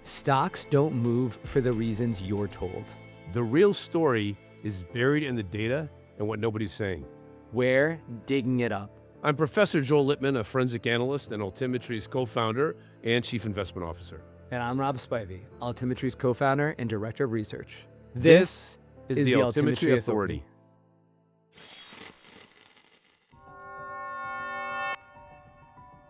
Stocks don't move for the reasons you're told. The real story is buried in the data and what nobody's saying. We're digging it up. I'm Professor Joel Litman, a forensic analyst and Altimetry's co-founder and chief investment officer. And I'm Rob Spivey, Altimetry's co-founder and director of research. This is the Altimetry Authority.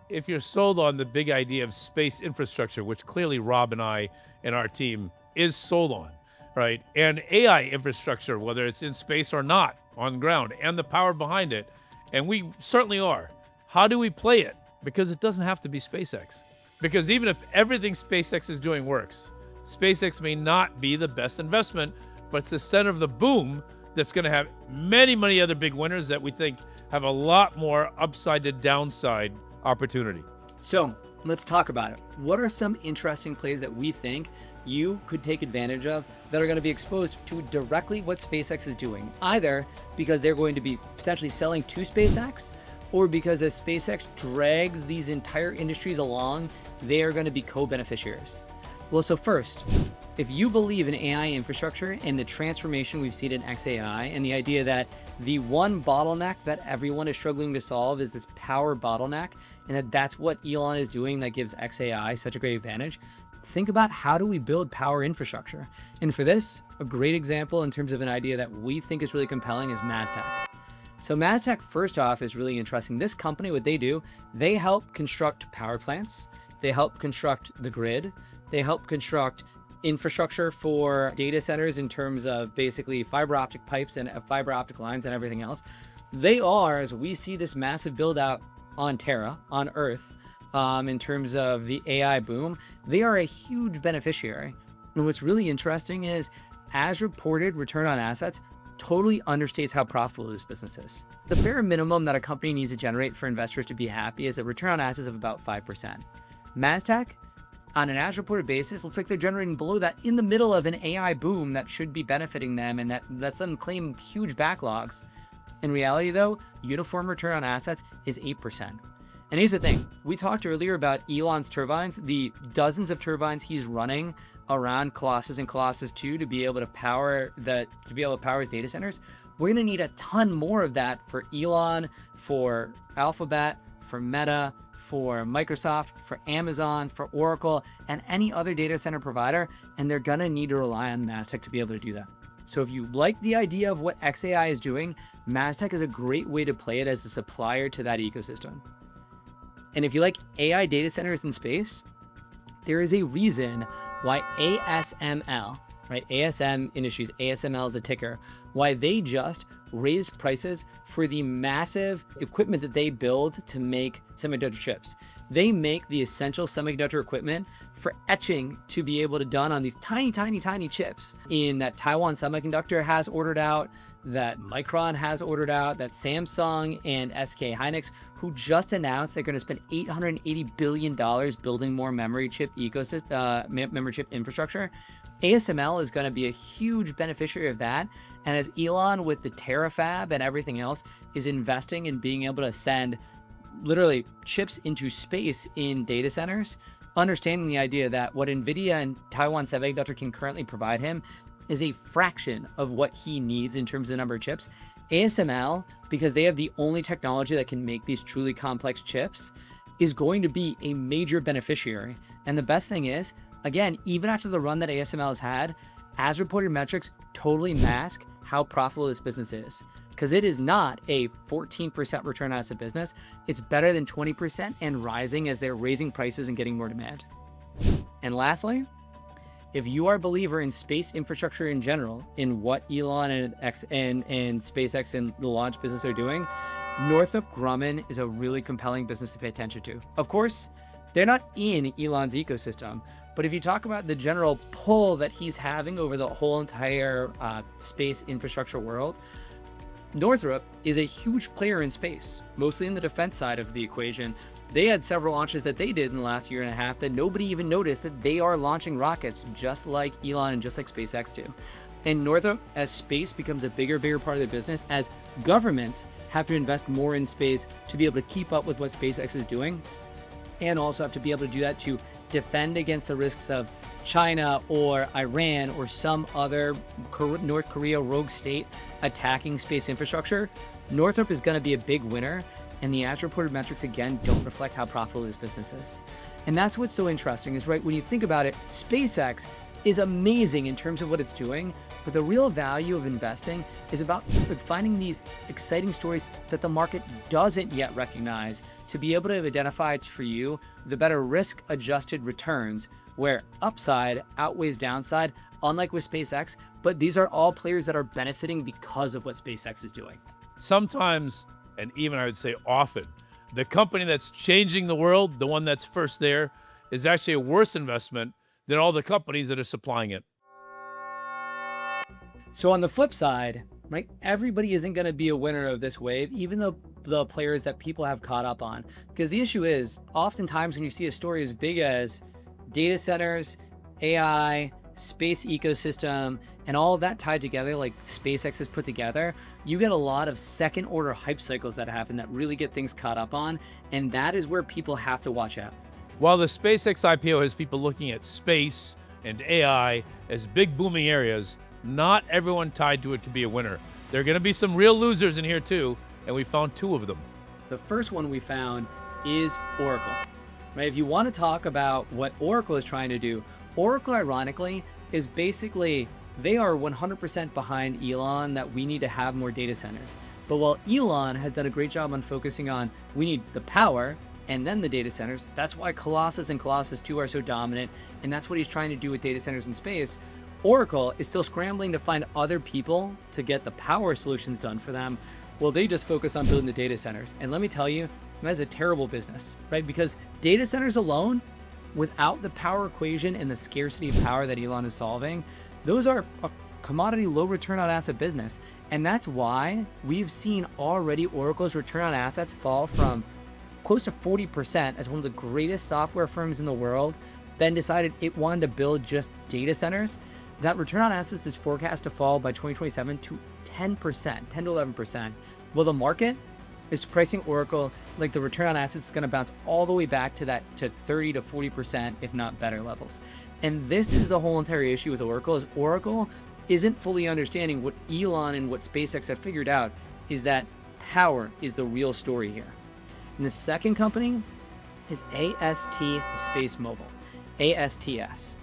If you're sold on the big idea of space infrastructure, which clearly Rob and I and our team is sold on, right? And AI infrastructure, whether it's in space or not, on ground, and the power behind it, and we certainly are. How do we play it? Because it doesn't have to be SpaceX. Because even if everything SpaceX is doing works, SpaceX may not be the best investment, but it's the center of the boom that's going to have many, many other big winners that we think have a lot more upside to downside opportunity. So let's talk about it. What are some interesting plays that we think you could take advantage of that are going to be exposed to directly what SpaceX is doing, either because they're going to be potentially selling to SpaceX, or because as SpaceX drags these entire industries along, they are going to be co-beneficiaries? Well, so first, if you believe in AI infrastructure and the transformation we've seen in XAI and the idea that the one bottleneck that everyone is struggling to solve is this power bottleneck, and that's what Elon is doing that gives XAI such a great advantage, think about how do we build power infrastructure? And for this, a great example in terms of an idea that we think is really compelling is MasTec. So MasTec, first off, is really interesting. This company, what they do, they help construct power plants. They help construct the grid. They help construct infrastructure for data centers in terms of basically fiber optic pipes and fiber optic lines and everything else. They are, as we see this massive build out on Terra, on Earth, in terms of the AI boom, they are a huge beneficiary. And what's really interesting is, as reported, return on assets totally understates how profitable this business is. The bare minimum that a company needs to generate for investors to be happy is a return on assets of about 5%. MasTec, on an as reported basis, looks like they're generating below that in the middle of an AI boom that should be benefiting them, and that lets them claim huge backlogs. In reality, though, uniform return on assets is 8%. And here's the thing, we talked earlier about Elon's turbines, the dozens of turbines he's running around Colossus and Colossus 2 to be able to power his data centers. We're gonna need a ton more of that for Elon, for Alphabet, for Meta, for Microsoft, for Amazon, for Oracle, and any other data center provider, and they're gonna need to rely on MasTec to be able to do that. So if you like the idea of what XAI is doing, MasTec is a great way to play it as a supplier to that ecosystem. And if you like AI data centers in space, there is a reason why ASML, right? ASM Industries, ASML is a ticker, why they just raised prices for the massive equipment that they build to make semiconductor chips. They make the essential semiconductor equipment for etching to be able to done on these tiny, tiny, tiny chips in that Taiwan Semiconductor has ordered out, that Micron has ordered out, that Samsung and SK Hynix, who just announced they're going to spend $880 billion building more memory chip memory chip infrastructure. ASML is going to be a huge beneficiary of that. And as Elon with the Terafab and everything else is investing in being able to send literally chips into space in data centers, understanding the idea that what NVIDIA and Taiwan Semiconductor can currently provide him is a fraction of what he needs in terms of the number of chips. ASML, because they have the only technology that can make these truly complex chips, is going to be a major beneficiary. And the best thing is, again, even after the run that ASML has had, as reported metrics totally mask how profitable this business is. Because it is not a 14% return on asset business. It's better than 20% and rising as they're raising prices and getting more demand. And lastly, if you are a believer in space infrastructure in general, in what Elon and SpaceX and the launch business are doing, Northrop Grumman is a really compelling business to pay attention to. Of course, they're not in Elon's ecosystem, but if you talk about the general pull that he's having over the whole entire space infrastructure world, Northrop is a huge player in space, mostly in the defense side of the equation. They had several launches that they did in the last year and a half that nobody even noticed that they are launching rockets just like Elon and just like SpaceX do. And Northrop, as space becomes a bigger part of their business, as governments have to invest more in space to be able to keep up with what SpaceX is doing, and also have to be able to do that to defend against the risks of China or Iran or some other North Korea rogue state attacking space infrastructure, Northrop is going to be a big winner, and the as reported metrics again don't reflect how profitable this business is. And that's what's so interesting is, right, when you think about it, SpaceX is amazing in terms of what it's doing, but the real value of investing is about finding these exciting stories that the market doesn't yet recognize to be able to identify for you the better risk-adjusted returns where upside outweighs downside, unlike with SpaceX, but these are all players that are benefiting because of what SpaceX is doing. Sometimes, and even I would say often, the company that's changing the world, the one that's first there, is actually a worse investment than all the companies that are supplying it. So on the flip side, right, everybody isn't going to be a winner of this wave, even though the players that people have caught up on. Because the issue is, oftentimes when you see a story as big as data centers, AI, space ecosystem, and all of that tied together like SpaceX has put together, you get a lot of second order hype cycles that happen that really get things caught up on, and that is where people have to watch out. While the SpaceX IPO has people looking at space and AI as big booming areas, not everyone tied to it can be a winner. There are going to be some real losers in here too, and we found two of them. The first one we found is Oracle. Right? If you want to talk about what Oracle is trying to do, Oracle, ironically, is basically, they are 100% behind Elon that we need to have more data centers. But while Elon has done a great job on focusing on we need the power and then the data centers, that's why Colossus and Colossus 2 are so dominant, and that's what he's trying to do with data centers in space. Oracle is still scrambling to find other people to get the power solutions done for them. Well, they just focus on building the data centers. And let me tell you, that's a terrible business, right? Because data centers alone, without the power equation and the scarcity of power that Elon is solving, those are a commodity low return on asset business. And that's why we've seen already Oracle's return on assets fall from close to 40% as one of the greatest software firms in the world, then decided it wanted to build just data centers. That return on assets is forecast to fall by 2027 to 10%, 10 to 11%. Well, the market is pricing Oracle like the return on assets is going to bounce all the way back to 30 to 40%, if not better levels. And this is the whole entire issue with Oracle, is Oracle isn't fully understanding what Elon and what SpaceX have figured out is that power is the real story here. And the second company is AST SpaceMobile, ASTS.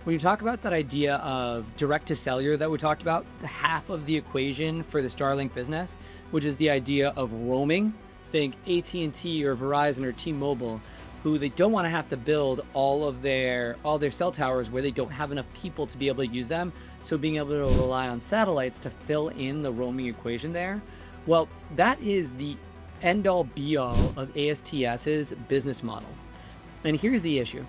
When you talk about that idea of direct to cellular that we talked about, half of the equation for the Starlink business, which is the idea of roaming, think AT&T or Verizon or T-Mobile, who they don't want to have to build all their cell towers where they don't have enough people to be able to use them. So being able to rely on satellites to fill in the roaming equation there. Well, that is the end all be all of ASTS's business model. And here's the issue.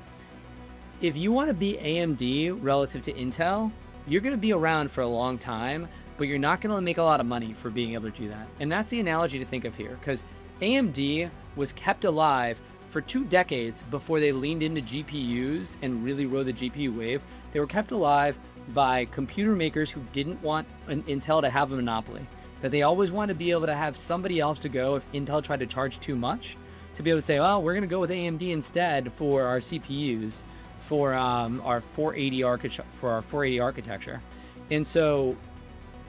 If you want to be AMD relative to Intel, you're going to be around for a long time, but you're not going to make a lot of money for being able to do that. And that's the analogy to think of here, because AMD was kept alive for 2 decades before they leaned into GPUs and really rode the GPU wave. They were kept alive by computer makers who didn't want Intel to have a monopoly, that they always wanted to be able to have somebody else to go if Intel tried to charge too much, to be able to say, well, we're going to go with AMD instead for our CPUs, for our 480 architecture. And so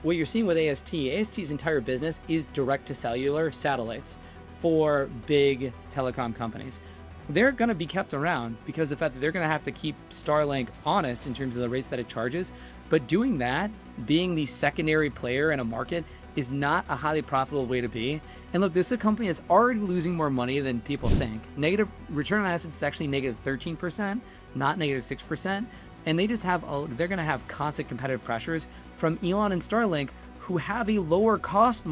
what you're seeing with AST's entire business is direct to cellular satellites for big telecom companies. They're going to be kept around because of the fact that they're going to have to keep Starlink honest in terms of the rates that it charges. But doing that, being the secondary player in a market, is not a highly profitable way to be. And look, this is a company that's already losing more money than people think. Negative return on assets is actually negative 13%, not negative 6%. And they just have they're going to have constant competitive pressures from Elon and Starlink, who have a lower cost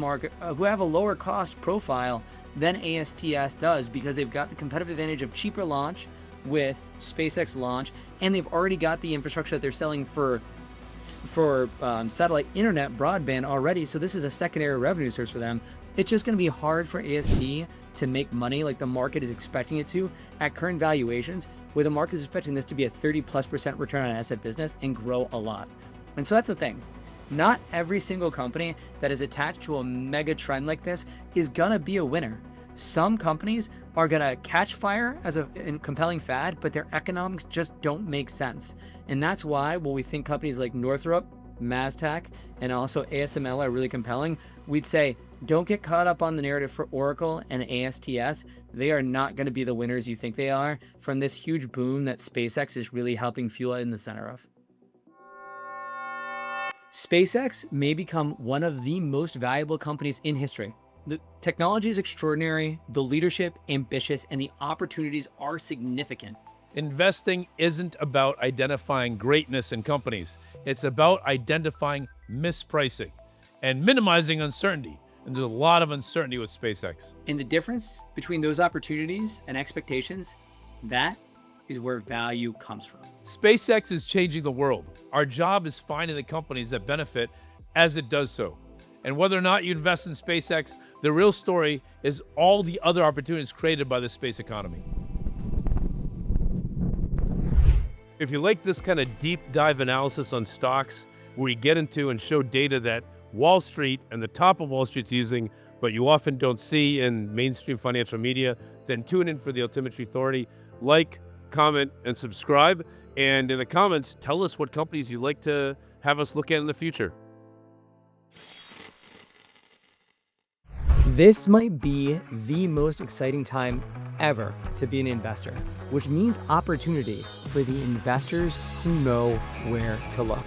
profile than ASTS does, because they've got the competitive advantage of cheaper launch with SpaceX launch, and they've already got the infrastructure that they're selling for satellite internet broadband already. So this is a secondary revenue source for them. It's just going to be hard for AST to make money like the market is expecting it to at current valuations, where the market is expecting this to be a 30+% return on asset business and grow a lot. And so that's the thing. Not every single company that is attached to a mega trend like this is gonna be a winner. Some companies are going to catch fire as a compelling fad, but their economics just don't make sense. And that's why when we think companies like Northrop, MasTec, and also ASML are really compelling, we'd say, don't get caught up on the narrative for Oracle and ASTS. They are not going to be the winners you think they are from this huge boom that SpaceX is really helping fuel in the center of. SpaceX may become one of the most valuable companies in history. The technology is extraordinary, the leadership ambitious, and the opportunities are significant. Investing isn't about identifying greatness in companies. It's about identifying mispricing and minimizing uncertainty. And there's a lot of uncertainty with SpaceX. And the difference between those opportunities and expectations, that is where value comes from. SpaceX is changing the world. Our job is finding the companies that benefit as it does so. And whether or not you invest in SpaceX, the real story is all the other opportunities created by the space economy. If you like this kind of deep dive analysis on stocks, where we get into and show data that Wall Street and the top of Wall Street's using, but you often don't see in mainstream financial media, then tune in for the Altimetry Authority. Like, comment, and subscribe. And in the comments, tell us what companies you'd like to have us look at in the future. This might be the most exciting time ever to be an investor, which means opportunity for the investors who know where to look.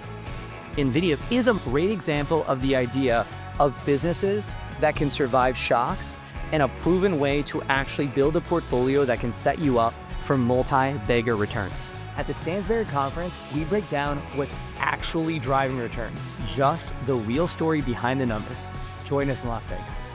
NVIDIA is a great example of the idea of businesses that can survive shocks and a proven way to actually build a portfolio that can set you up for multi-bagger returns. At the Stansberry Conference, we break down what's actually driving returns, just the real story behind the numbers. Join us in Las Vegas.